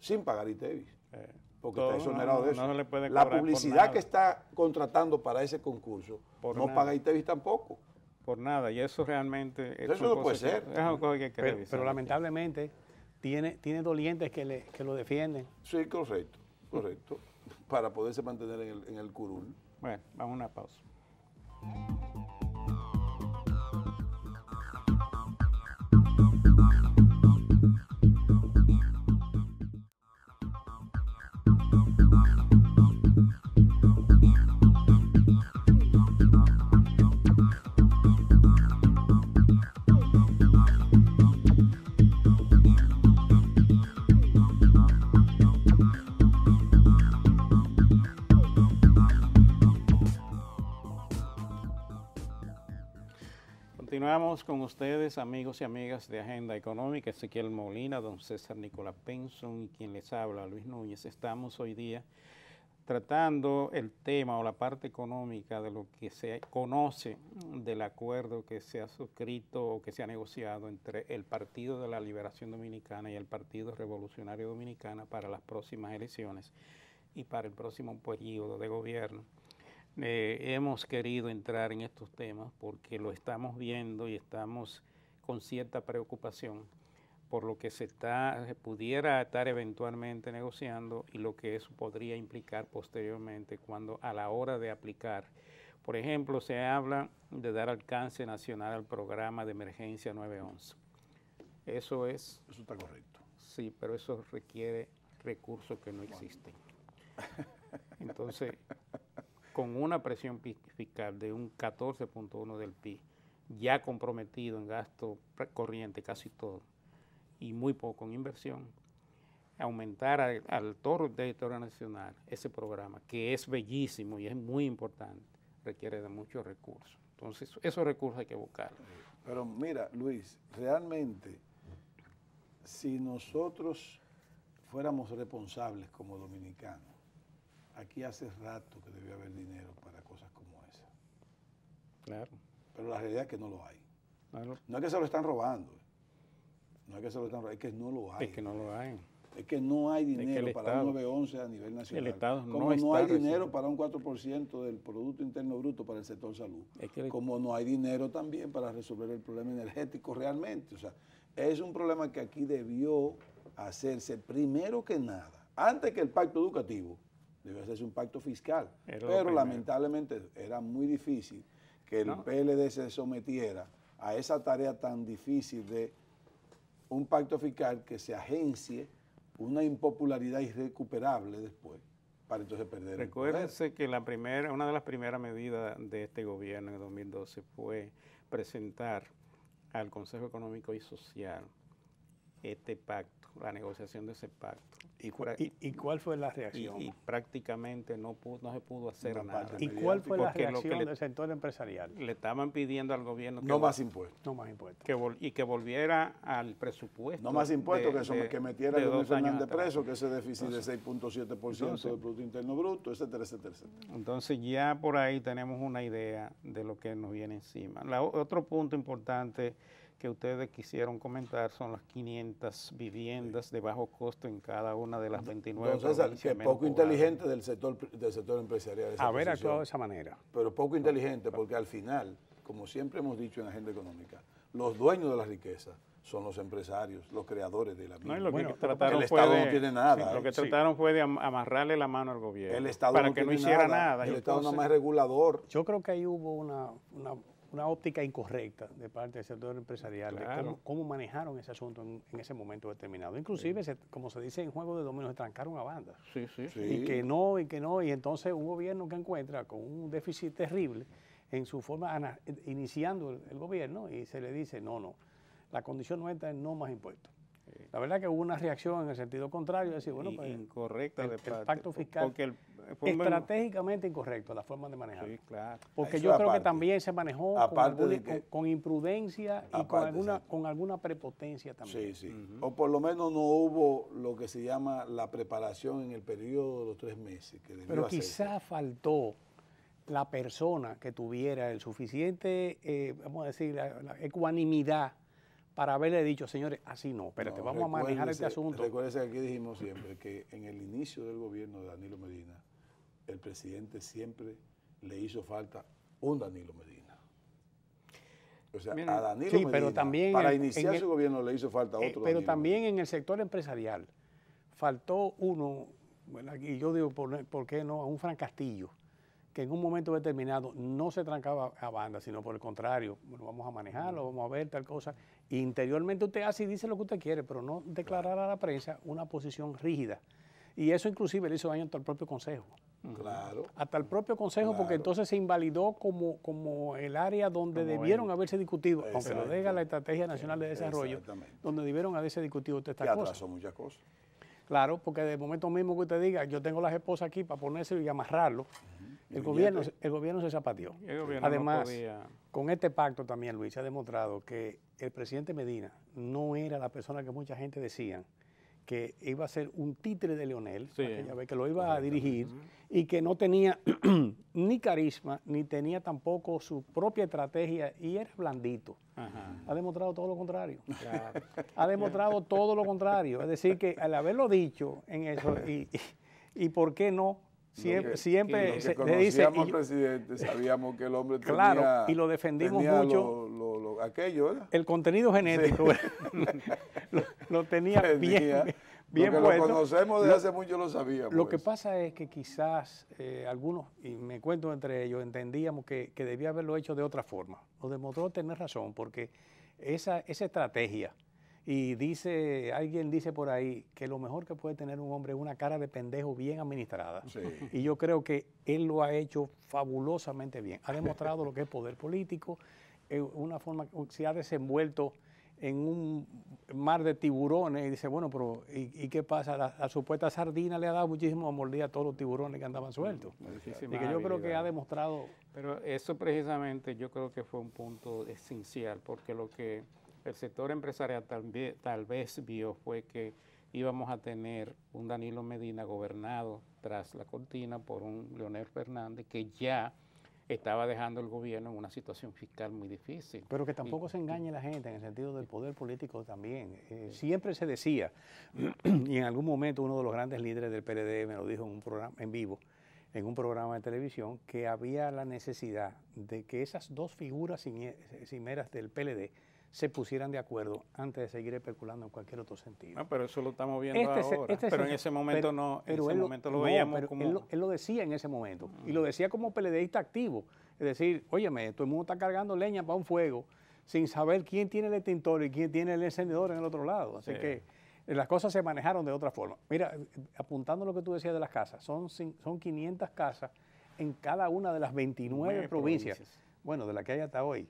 sin pagar ITEVI. Porque está exonerado de eso. No le puede la publicidad que está contratando para ese concurso no paga ITEVI tampoco. Por nada, y eso realmente... Eso no puede ser. Es algo que hay que revisar. Pero lamentablemente tiene dolientes que lo defienden. Sí, correcto. Para poderse mantener en el curul. Bueno, vamos a una pausa. Continuamos con ustedes, amigos y amigas de Agenda Económica, Ezequiel Molina, don César Nicolás Penson y quien les habla, Luis Núñez. Estamos hoy día tratando el tema o la parte económica de lo que se conoce del acuerdo que se ha suscrito o que se ha negociado entre el Partido de la Liberación Dominicana y el Partido Revolucionario Dominicano para las próximas elecciones y para el próximo periodo de gobierno. Hemos querido entrar en estos temas porque lo estamos viendo y estamos con cierta preocupación por lo que se pudiera estar eventualmente negociando y lo que eso podría implicar posteriormente cuando a la hora de aplicar. Por ejemplo, se habla de dar alcance nacional al programa de emergencia 911. Eso está correcto. Sí, pero eso requiere recursos que no existen. Entonces, con una presión fiscal de un 14.1 del PIB, ya comprometido en gasto corriente casi todo, y muy poco en inversión, aumentar al territorio nacional ese programa, que es bellísimo y es muy importante, requiere de muchos recursos. Entonces, esos recursos hay que buscarlos. Pero mira, Luis, realmente, si nosotros fuéramos responsables como dominicanos, aquí hace rato que debió haber dinero para cosas como esa. Claro. Pero la realidad es que no lo hay. Claro. No es que se lo están robando. No es que se lo están robando, es que no lo hay. Es que no lo hay. Es que no hay dinero para Estado, un 911 a nivel nacional. El Estado como no hay dinero para un 4% del Producto Interno Bruto para el sector salud. Como no hay dinero también para resolver el problema energético realmente. O sea, es un problema que aquí debió hacerse primero que nada, antes que el pacto educativo, debió hacerse un pacto fiscal. Pero lamentablemente era muy difícil que el PLD se sometiera a esa tarea tan difícil de un pacto fiscal que se agencie una impopularidad irrecuperable después, para entonces perder el poder. Recuérdense que una de las primeras medidas de este gobierno en el 2012 fue presentar al Consejo Económico y Social este pacto, la negociación de ese pacto. ¿Y cuál fue la reacción? Y prácticamente no se pudo hacer nada. ¿Y cuál fue la reacción del sector empresarial? Le estaban pidiendo al gobierno que no más impuestos. No más impuestos. Y que volviera al presupuesto. No más impuestos, que metiera a Leonel Fernández preso, que ese déficit de 6.7% del Producto Interno Bruto, etcétera, etcétera, etcétera. Entonces ya por ahí tenemos una idea de lo que nos viene encima. Otro punto importante que ustedes quisieron comentar son las 500 viviendas de bajo costo en cada una de las 29 provincias. Que poco inteligente del sector empresarial. Haber actuado de esa manera. Pero poco inteligente porque al final, como siempre hemos dicho en Agenda Económica, los dueños de la riqueza son los empresarios, los creadores de la misma. No, el Estado no tiene nada. Lo que trataron fue de amarrarle la mano al gobierno el Estado para que no hiciera nada. El Estado nada más es regulador. Yo creo que ahí hubo una óptica incorrecta de parte del sector empresarial, Claro. de cómo manejaron ese asunto en ese momento determinado. Inclusive, como se dice en Juego de Dominó, se trancaron a bandas. Sí, sí. Sí. Y que no, y entonces un gobierno que encuentra con un déficit terrible en su forma, iniciando el gobierno, y se le dice, no, la condición nuestra es no más impuestos. La verdad que hubo una reacción en el sentido contrario, de decir, bueno, pues incorrecta el de parte. pacto fiscal, Porque fue un- estratégicamente incorrecto la forma de manejarlo. Sí, claro. Porque Eso yo creo que aparte. también se manejó con, Aparte de que- con imprudencia y Aparte, sí. con alguna prepotencia también. Sí, sí. O por lo menos no hubo lo que se llama la preparación en el periodo de los 3 meses. Que debió Pero hacerse. quizá faltó la persona que tuviera el suficiente, vamos a decir, la ecuanimidad para haberle dicho, señores, así no, espérate, No, vamos a manejar este recuérdese- asunto. Recuérdese que aquí dijimos siempre que en el inicio del gobierno de Danilo Medina, el presidente siempre le hizo falta un Danilo Medina. O sea, Miren, a Danilo sí, Medina, pero también para en iniciar el- su gobierno le hizo falta otro Pero Danilo también Medina. en el sector empresarial faltó uno, bueno, y yo digo, ¿por qué no? Un Fran Castillo, que en un momento determinado no se trancaba a banda, sino por el contrario, bueno, vamos a manejarlo, vamos a ver tal cosa. Y interiormente usted hace y dice lo que usted quiere, pero no declarar a la prensa una posición rígida. Y eso inclusive le hizo daño hasta el propio Consejo. Claro. Hasta el propio Consejo, porque Claro. entonces se invalidó como el área donde Como debieron él. haberse discutido, aunque lo Exacto. diga la Estrategia Nacional de Desarrollo, Exactamente. donde debieron haberse discutido todas Que estas cosas. atrasó muchas cosas. Claro, porque de momento mismo que usted diga, yo tengo las esposas aquí para ponérselo y amarrarlo, Y el billete. gobierno se zapateó. Y el gobierno no Además, podía- con este pacto también, Luis, se ha demostrado que el presidente Medina no era la persona que mucha gente decía que iba a ser un títere de Leonel, Sí. aquella vez que lo iba a dirigir, y que no tenía ni carisma, ni tenía tampoco su propia estrategia, y era blandito. Ajá. Ha demostrado todo lo contrario. Claro. Ha demostrado todo lo contrario. Es decir, que al haberlo dicho en eso, y por qué no, siempre, Lo que- siempre Los se que le dice... conocíamos y al yo- presidente sabíamos que el hombre Claro, tenía, y lo defendimos tenía mucho. aquello, ¿verdad? el contenido genético lo tenía bien, bien Porque puesto. lo conocemos desde hace mucho, lo sabíamos. Lo que eso. pasa es que quizás algunos, y me cuento entre ellos, entendíamos que debía haberlo hecho de otra forma. Lo demostró tener razón, porque esa estrategia, y alguien dice por ahí que lo mejor que puede tener un hombre es una cara de pendejo bien administrada. Sí. Y yo creo que él lo ha hecho fabulosamente bien. Ha demostrado lo que es poder político, una forma, se ha desenvuelto en un mar de tiburones y dice, bueno, pero ¿y qué pasa? La supuesta sardina le ha dado muchísimo mordida a todos los tiburones que andaban sueltos. Muchísimas Y que yo creo que habilidades. ha demostrado... Pero eso precisamente yo creo que fue un punto esencial, porque lo que el sector empresarial tal vez vio fue que íbamos a tener un Danilo Medina gobernado tras la cortina por un Leonel Fernández que ya estaba dejando el gobierno en una situación fiscal muy difícil. Pero que tampoco se engañe la gente en el sentido del poder político también. Siempre se decía, y en algún momento uno de los grandes líderes del PLD me lo dijo en un programa en vivo, en un programa de televisión, que había la necesidad de que esas dos figuras cimeras del PLD se pusieran de acuerdo antes de seguir especulando en cualquier otro sentido. Ah, pero eso lo estamos viendo ahora. Pero en ese momento no, en ese momento lo veíamos pero como... Él lo decía en ese momento, y lo decía como PLDista activo. Es decir, óyeme, todo el mundo está cargando leña para un fuego sin saber quién tiene el extintor y quién tiene el encendedor en el otro lado. Así Sí. que las cosas se manejaron de otra forma. Mira, apuntando lo que tú decías de las casas, son 500 casas en cada una de las 29 provincias. Bueno, de las que hay hasta hoy.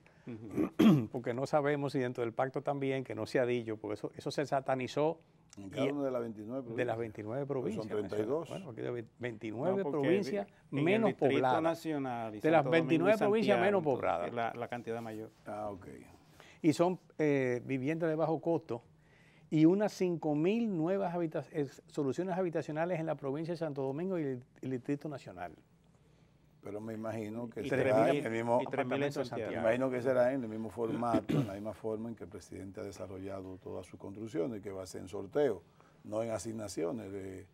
Porque no sabemos si dentro del pacto también, que no se ha dicho, porque eso se satanizó En cada una de las 29 provincias. de las 29 provincias. Son 32. Bueno, aquí de 29 No, porque provincias en el menos Distrito pobladas. Nacional y De las Santo Domingo y 29 provincias Santiago, menos entonces, pobladas. la cantidad mayor. Ah, ok. Y son viviendas de bajo costo y unas 5.000 nuevas soluciones habitacionales en la provincia de Santo Domingo y el Distrito Nacional. Pero me imagino que Y será 3.000 el mismo, y 3.000 en apartamentos en Santiago. me imagino que será en el mismo formato, en la misma forma en que el presidente ha desarrollado todas sus construcciones, que va a ser en sorteo, no en asignaciones de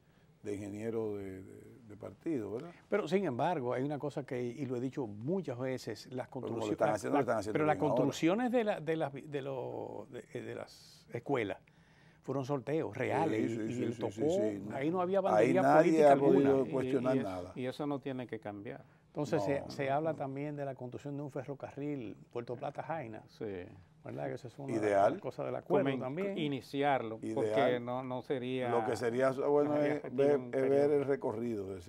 ingenieros de partido, ¿verdad? Pero sin embargo, hay una cosa que, y lo he dicho muchas veces, las como lo construcciones, están haciendo, lo están haciendo pero las bien ahora. construcciones de las escuelas fueron sorteos reales y él tocó, sí. ahí no había Ahí bandería nadie política ha podido alguna. cuestionar y nada. Y eso no tiene que cambiar. Entonces se habla también de la construcción de un ferrocarril Puerto Plata-Jaina. Sí. ¿Verdad? Que eso es una Ideal. cosa del acuerdo también. Iniciarlo, Ideal. porque no sería... Lo que sería bueno es ver el periodo. recorrido de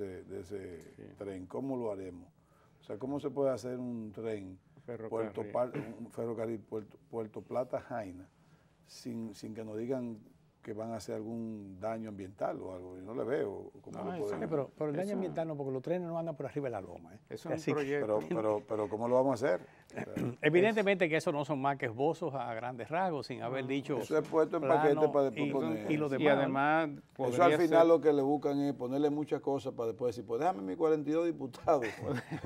ese tren, cómo lo haremos. O sea, cómo se puede hacer un tren, un ferrocarril Puerto Plata-Jaina, sin que nos digan que van a hacer algún daño ambiental o algo. Yo no le veo cómo lo podemos. Pero el daño ambiental no, porque los trenes no andan por arriba de la loma. Eso es un proyecto. Pero ¿cómo lo vamos a hacer? Evidentemente que eso no son más que esbozos a grandes rasgos, sin haber dicho. Eso es puesto en paquete para después poner. Y lo demás. Y además, eso al final lo que le buscan es ponerle muchas cosas para después decir, pues déjame mis 42 diputados.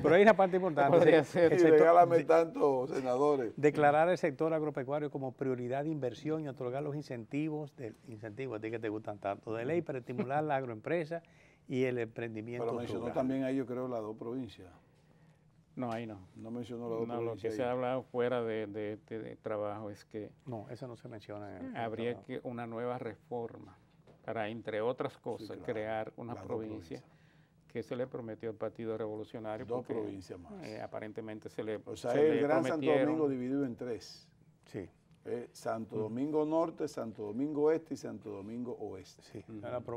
Pero hay una parte importante. Y regálame tantos senadores. Declarar el sector agropecuario como prioridad de inversión y otorgar los incentivos a ti que te gustan tanto, de ley para estimular la agroempresa y el emprendimiento. Pero mencionó rural. también ahí, yo creo, las dos provincias. No, ahí no. No mencionó las dos provincias. Lo que se ha hablado fuera de trabajo es que... No, eso no se menciona. Habría que una nueva reforma para, entre otras cosas, crear una provincia que se le prometió al Partido Revolucionario. Dos porque, provincias más. Aparentemente se le O sea, el Gran Santo Domingo dividido en tres. Sí. Santo Domingo Norte, Santo Domingo Este y Santo Domingo Oeste. Sí.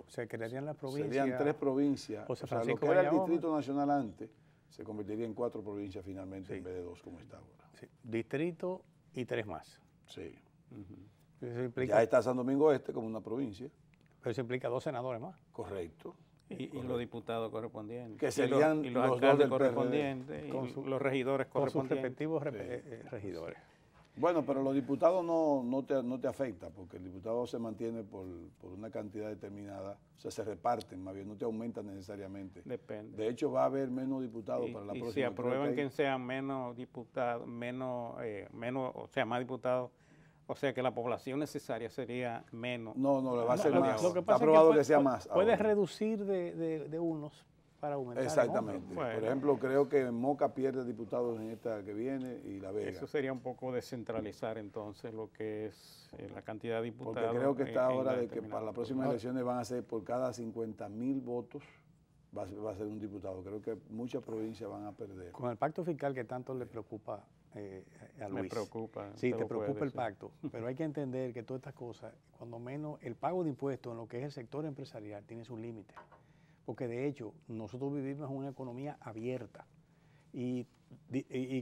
Se crearían las provincias. Serían tres provincias. José o sea, lo Francisco que era el Bayamón. Distrito Nacional antes se convertiría en 4 provincias finalmente en vez de 2 como está ahora. Sí. Distrito y 3 más. Sí. Eso implica, Ya está Santo Domingo Este como una provincia. pero eso implica 2 senadores más. Correcto. y los diputados correspondientes. Que serían y los los alcaldes dos del correspondientes, y los regidores Con sus correspondientes. respectivos regidores. Bueno, pero los diputados no te afecta, porque el diputado se mantiene por una cantidad determinada, o sea, se reparten, más bien no te aumentan necesariamente. Depende. De hecho, va a haber menos diputados para la próxima. Y si aprueban que sean menos diputados, o sea, más diputados, o sea que la población necesaria sería menos. No, le va a ser más. Lo que Está pasa aprobado es que sea más. Puedes ahora. reducir de unos para aumentar. Exactamente. Bueno. Por ejemplo, creo que Moca pierde diputados en esta que viene y La Vega. Eso sería un poco descentralizar entonces lo que es la cantidad de diputados. Porque creo que está ahora de que determinada para las próximas elecciones van a ser por cada 50.000 votos va a ser un diputado. Creo que muchas provincias van a perder. Con el pacto fiscal que tanto le preocupa a Luis. Me preocupa. Sí, te preocupa el pacto, pero hay que entender que todas estas cosas, cuando menos el pago de impuestos en lo que es el sector empresarial tiene su límite. Porque de hecho, nosotros vivimos en una economía abierta y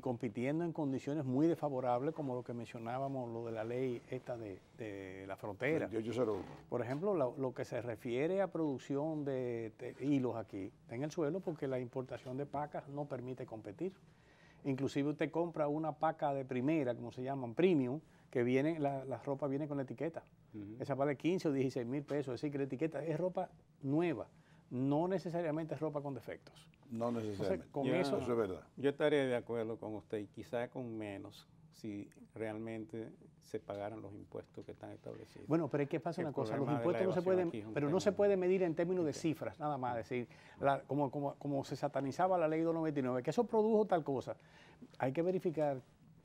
compitiendo en condiciones muy desfavorables, como lo que mencionábamos, lo de la ley esta de la frontera. 2801. Por ejemplo, lo que se refiere a producción de hilos aquí, está en el suelo porque la importación de pacas no permite competir. Inclusive usted compra una paca de primera, como se llaman, premium, que viene, la ropa viene con la etiqueta. Esa vale 15 o 16 mil pesos, es decir, que la etiqueta es ropa nueva. No necesariamente es ropa con defectos. No necesariamente. Entonces, con eso es verdad. Yo estaría de acuerdo con usted, y quizá con menos, si realmente se pagaran los impuestos que están establecidos. Bueno, pero es que pasa una cosa, los impuestos no se pueden, pero no tema se puede medir en términos de cifras, nada más, decir, como se satanizaba la ley 299, que eso produjo tal cosa. Hay que verificar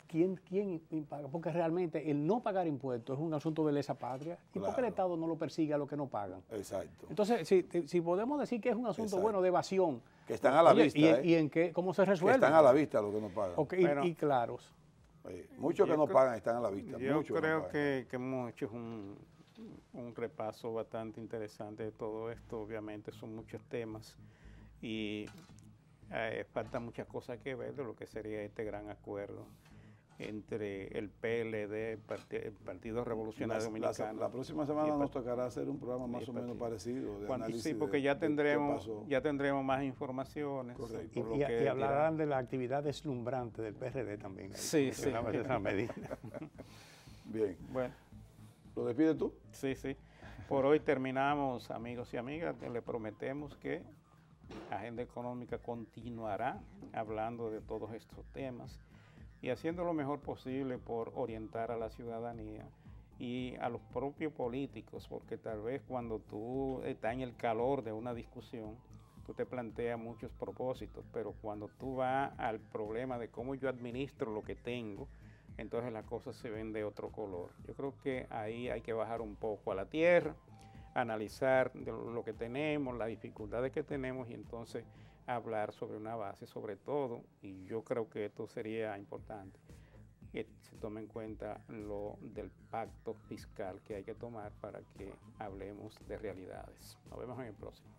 quién paga, porque realmente el no pagar impuestos es un asunto de lesa patria, y porque el Estado no lo persigue a los que no pagan. Exacto. Entonces, si podemos decir que es un asunto bueno de evasión, que están a la vista. ¿Y en qué, cómo se resuelve? Que están a la vista los que no pagan. Okay, y claros. Muchos que no pagan están a la vista. Yo creo que hemos hecho un repaso bastante interesante de todo esto. Obviamente son muchos temas y faltan muchas cosas que ver de lo que sería este gran acuerdo entre el PLD, el Partido Revolucionario Dominicano. La próxima semana nos tocará hacer un programa más o menos parecido de análisis. Sí, porque ya tendremos más informaciones. Correcto. Y hablarán de la actividad deslumbrante del PRD también. Sí. Esa medida. Bien. Bueno. ¿Lo despides tú? Sí. Por hoy terminamos, amigos y amigas. Le prometemos que Agenda Económica continuará hablando de todos estos temas y haciendo lo mejor posible por orientar a la ciudadanía y a los propios políticos, porque tal vez cuando tú estás en el calor de una discusión, tú te planteas muchos propósitos, pero cuando tú vas al problema de cómo yo administro lo que tengo, entonces las cosas se ven de otro color. Yo creo que ahí hay que bajar un poco a la tierra, analizar lo que tenemos, las dificultades que tenemos y entonces hablar sobre una base, sobre todo, y yo creo que esto sería importante, que se tome en cuenta lo del pacto fiscal que hay que tomar para que hablemos de realidades. Nos vemos en el próximo.